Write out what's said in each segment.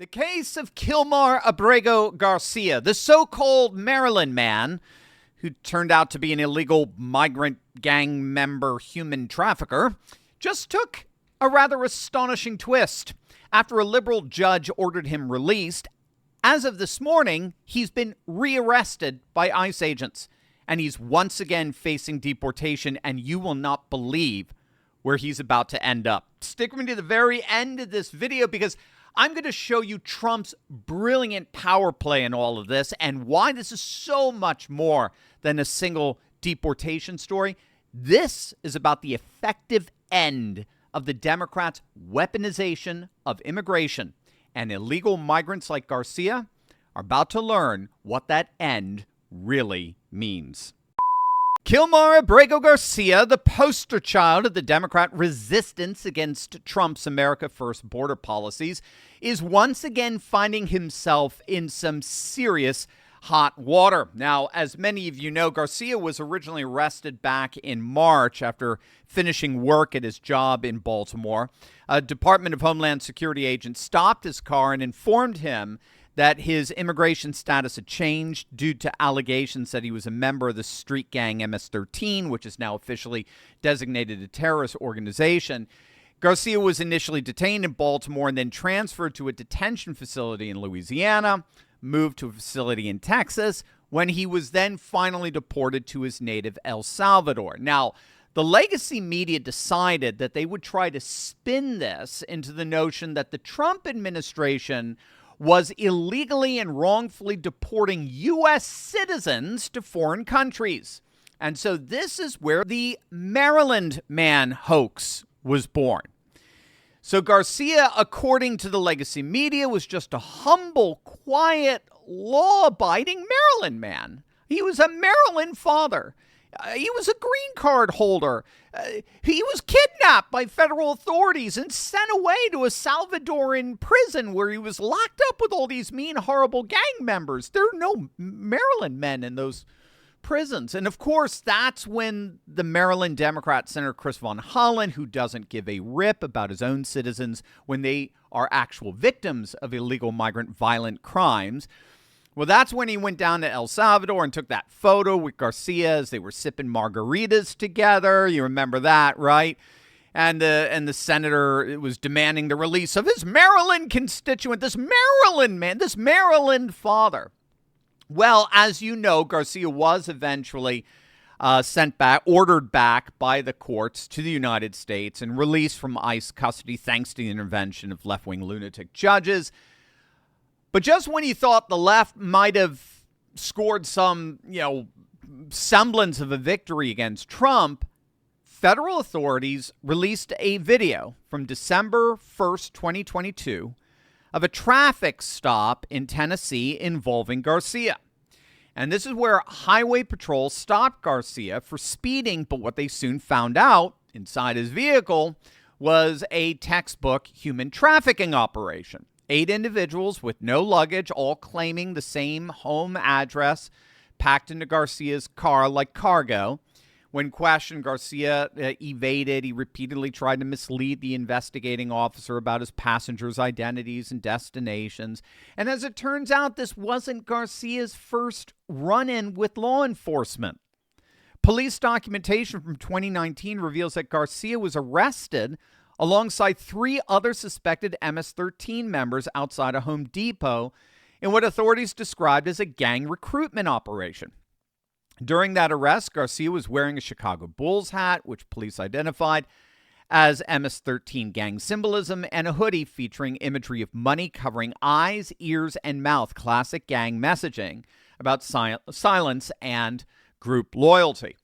The case of Kilmar Abrego Garcia, the so-called Maryland man who turned out to be an illegal migrant gang member human trafficker, just took a rather astonishing twist. After a liberal judge ordered him released, as of this morning, he's been rearrested by ICE agents, and he's once again facing deportation, and you will not believe where he's about to end up. Stick with me to the very end of this video because I'm going to show you Trump's brilliant power play in all of this and why this is so much more than a single deportation story. This is about the effective end of the Democrats' weaponization of immigration. And illegal migrants like Garcia are about to learn what that end really means. Kilmar Abrego Garcia, the poster child of the Democrat resistance against Trump's America First border policies, is once again finding himself in some serious hot water. Now, as many of you know, Garcia was originally arrested back in March after finishing work at his job in Baltimore. A Department of Homeland Security agent stopped his car and informed him that his immigration status had changed due to allegations that he was a member of the street gang MS-13, which is now officially designated a terrorist organization. Garcia was initially detained in Baltimore and then transferred to a detention facility in Louisiana, moved to a facility in Texas, when he was then finally deported to his native El Salvador. Now, the legacy media decided that they would try to spin this into the notion that the Trump administration was illegally and wrongfully deporting U.S. citizens to foreign countries. And so this is where the Maryland man hoax was born. So Garcia, according to the legacy media, was just a humble, quiet, law-abiding Maryland man. He was a Maryland father. He was a green card holder. He was kidnapped by federal authorities and sent away to a Salvadoran prison where he was locked up with all these mean, horrible gang members. There are no Maryland men in those prisons. And of course, that's when the Maryland Democrat Senator Chris Von Hollen, who doesn't give a rip about his own citizens when they are actual victims of illegal migrant violent crimes, well, that's when he went down to El Salvador and took that photo with Garcia as they were sipping margaritas together. You remember that, right? And the senator was demanding the release of his Maryland constituent, this Maryland man, this Maryland father. Well, as you know, Garcia was eventually ordered back by the courts to the United States and released from ICE custody thanks to the intervention of left-wing lunatic judges. But just when you thought the left might have scored some, semblance of a victory against Trump, federal authorities released a video from December 1st, 2022, of a traffic stop in Tennessee involving Garcia. And this is where Highway Patrol stopped Garcia for speeding, but what they soon found out inside his vehicle was a textbook human trafficking operation. 8 individuals with no luggage, all claiming the same home address, packed into Garcia's car like cargo. When questioned, Garcia evaded. He repeatedly tried to mislead the investigating officer about his passengers' identities and destinations. And as it turns out, this wasn't Garcia's first run-in with law enforcement. Police documentation from 2019 reveals that Garcia was arrested alongside 3 other suspected MS-13 members outside a Home Depot in what authorities described as a gang recruitment operation. During that arrest, Garcia was wearing a Chicago Bulls hat, which police identified as MS-13 gang symbolism, and a hoodie featuring imagery of money covering eyes, ears, and mouth, classic gang messaging about silence and group loyalty.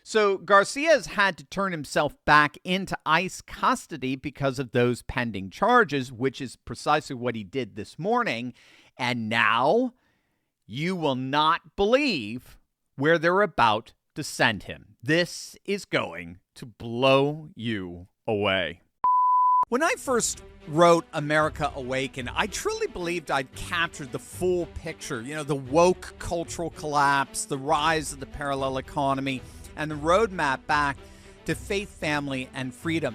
So Garcia has had to turn himself back into ICE custody because of those pending charges, which is precisely what he did this morning. And now you will not believe where they're about to send him. This is going to blow you away. When I first wrote America Awakened, I truly believed I'd captured the full picture. The woke cultural collapse, the rise of the parallel economy, and the roadmap back to faith, family, and freedom.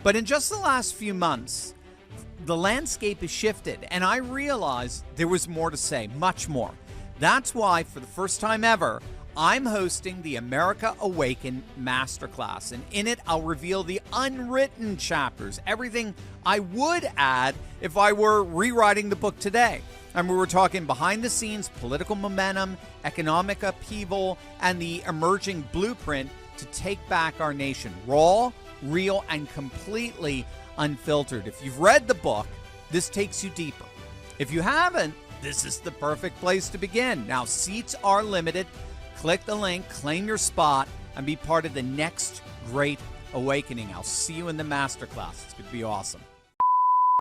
But in just the last few months, the landscape has shifted, and I realized there was more to say, much more. That's why, for the first time ever, I'm hosting the America Awakened Masterclass, and in it, I'll reveal the unwritten chapters, everything I would add if I were rewriting the book today. And we were talking behind the scenes, political momentum, economic upheaval, and the emerging blueprint to take back our nation. Raw, real, and completely unfiltered. If you've read the book, this takes you deeper. If you haven't, this is the perfect place to begin. Now, seats are limited. Click the link, claim your spot, and be part of the next great awakening. I'll see you in the masterclass. It's going to be awesome.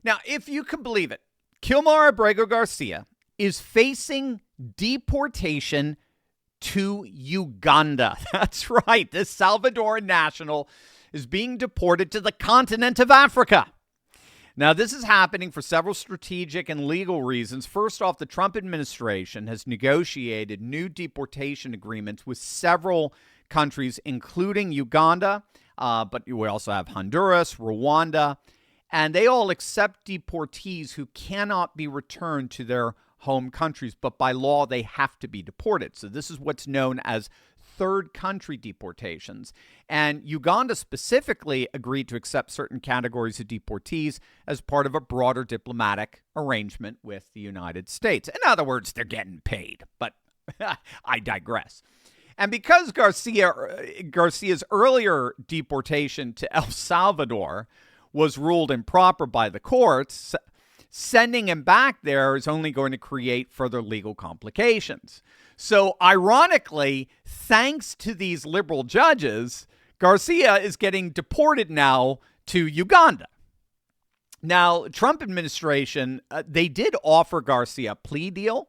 Now, if you can believe it, Kilmar Abrego Garcia is facing deportation to Uganda. That's right. This Salvadoran national is being deported to the continent of Africa. Now, this is happening for several strategic and legal reasons. First off, the Trump administration has negotiated new deportation agreements with several countries, including Uganda, but we also have Honduras, Rwanda, and they all accept deportees who cannot be returned to their home countries, but by law, they have to be deported. So this is what's known as third country deportations. And Uganda specifically agreed to accept certain categories of deportees as part of a broader diplomatic arrangement with the United States. In other words, they're getting paid, but I digress. And because Garcia's earlier deportation to El Salvador was ruled improper by the courts, sending him back there is only going to create further legal complications. So ironically, thanks to these liberal judges, Garcia is getting deported now to Uganda. Now, Trump administration, they did offer Garcia a plea deal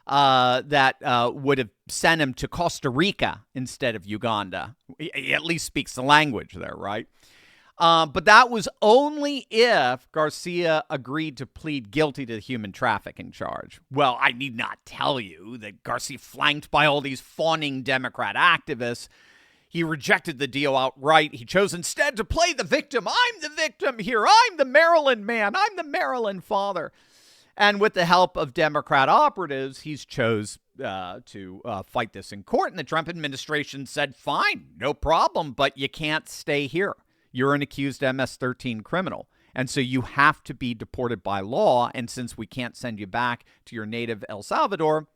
that would have sent him to Costa Rica instead of Uganda. He at least speaks the language there, right? But that was only if Garcia agreed to plead guilty to the human trafficking charge. Well, I need not tell you that Garcia, flanked by all these fawning Democrat activists, he rejected the deal outright. He chose instead to play the victim. I'm the victim here. I'm the Maryland man. I'm the Maryland father. And with the help of Democrat operatives, he's chose to fight this in court. And the Trump administration said, fine, no problem, but you can't stay here. You're an accused MS-13 criminal, and so you have to be deported by law, and since we can't send you back to your native El Salvador,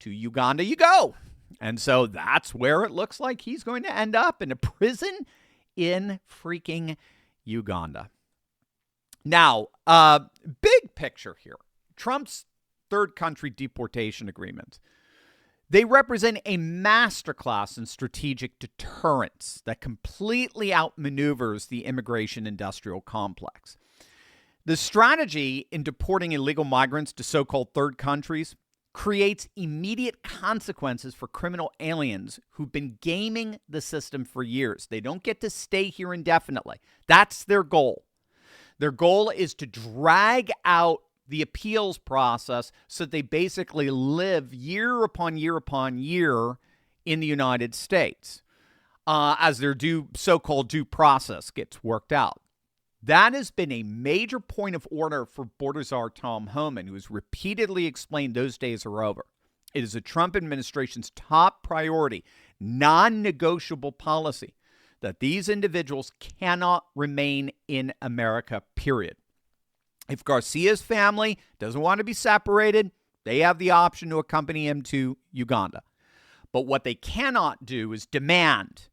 to Uganda you go. And so that's where it looks like he's going to end up, in a prison in freaking Uganda. Now, big picture here. Trump's third country deportation agreement. They represent a masterclass in strategic deterrence that completely outmaneuvers the immigration industrial complex. The strategy in deporting illegal migrants to so-called third countries creates immediate consequences for criminal aliens who've been gaming the system for years. They don't get to stay here indefinitely. That's their goal. Their goal is to drag out the appeals process so they basically live year upon year upon year in the United States as their so-called due process gets worked out. That has been a major point of order for border czar Tom Homan, who has repeatedly explained those days are over. It is the Trump administration's top priority, non-negotiable policy, that these individuals cannot remain in America, period. If Garcia's family doesn't want to be separated, they have the option to accompany him to Uganda. But what they cannot do is demand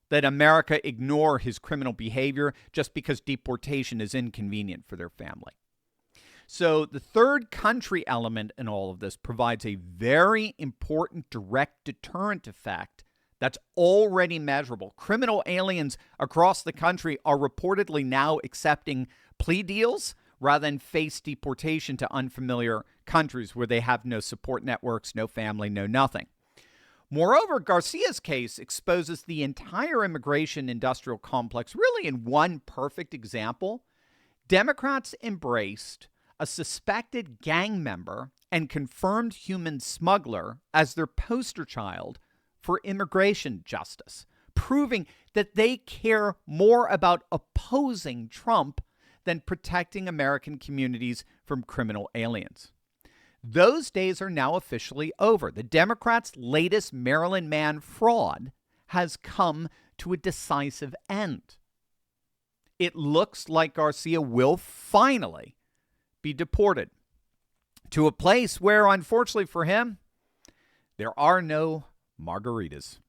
that America ignore his criminal behavior just because deportation is inconvenient for their family. So the third country element in all of this provides a very important direct deterrent effect that's already measurable. Criminal aliens across the country are reportedly now accepting plea deals rather than face deportation to unfamiliar countries where they have no support networks, no family, no nothing. Moreover, Garcia's case exposes the entire immigration industrial complex really in one perfect example. Democrats embraced a suspected gang member and confirmed human smuggler as their poster child for immigration justice, proving that they care more about opposing Trump than protecting American communities from criminal aliens. Those days are now officially over. The Democrats' latest Maryland man fraud has come to a decisive end. It looks like Garcia will finally be deported to a place where, unfortunately for him, there are no margaritas.